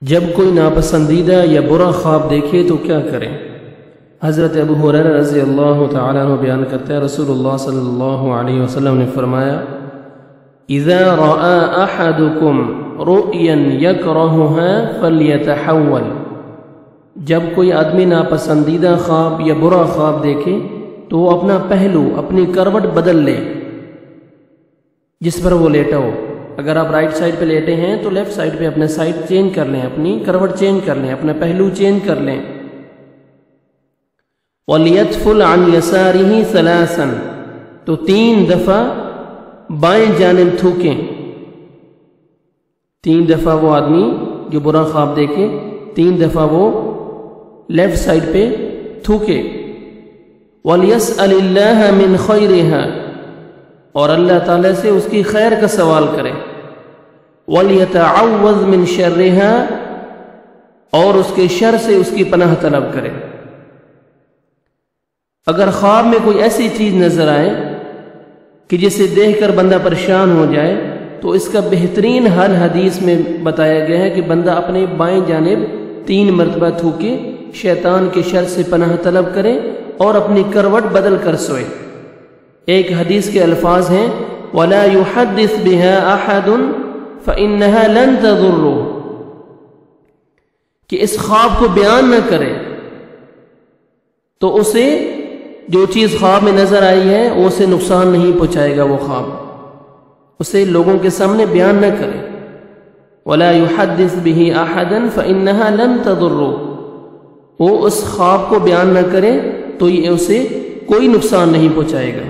جب کوئی ناپسندیدہ یا برا خواب دیکھے تو کیا کریں؟ حضرت ابو ہریرہ رضی اللہ تعالیٰ عنہ بیان کرتے ہیں رسول اللہ صلی اللہ علیہ وسلم نے فرمایا اذا رأى احدكم رؤيا يكرهها فليتحول، جب کوئی آدمی ناپسندیدہ خواب یا برا خواب دیکھے تو وہ اپنا پہلو، اپنی کروٹ بدل لے جس پر وہ لیٹا ہو۔ اگر آپ رائٹ سائڈ پہ لیٹے ہیں تو لیفٹ سائڈ پہ اپنے سائڈ چینج کر لیں، اپنی کروٹ چینج کر لیں، اپنا پہلو چینج کر لیں۔ وَلْيَتْفُلْ عَنْ يَسَارِهِ ثَلَاثًا، تو 3 دفعہ بائیں جانب تھوکیں۔ 3 دفعہ وہ آدمی جو برا خواب دیکھے 3 دفعہ وہ لیفٹ سائڈ پہ تھوکے۔ وَلْيَسْأَلِ اللَّهَ مِنْ خَيْرِهَا، اور اللہ تعالیٰ سے اس کی خیر کا سوال کرے۔ وَلْيَتَعَوَّذْ مِنْ شَرِّهَا، اور اس کے شر سے اس کی پناہ طلب کرے۔ اگر خواب میں کوئی ایسی چیز نظر آئے کہ جسے دیکھ کر بندہ پریشان ہو جائے تو اس کا بہترین حل حدیث میں بتایا گیا ہے کہ بندہ اپنے بائیں جانب 3 مرتبہ تھوکے، شیطان کے شر سے پناہ طلب کرے اور اپنی کروٹ بدل کر سوئے۔ ایک حدیث کے الفاظ ہیں وَلَا يُحَدِّثْ بِهَا أَحَدٌ فَإِنَّهَا لَن تَضُرُّهُ، کہ اس خواب کو بیان نہ کرے تو اسے جو چیز خواب میں نظر آئی ہے وہ اسے نقصان نہیں پہنچائے گا، وہ خواب اسے لوگوں کے سامنے بیان نہ کرے۔ وَلَا يُحَدِّثْ بِهِ أَحَدًا فَإِنَّهَا لَن تَضُرُّهُ، وہ اس خواب کو بیان نہ کرے تو یہ اسے کوئی نقصان نہیں پہنچائے گا۔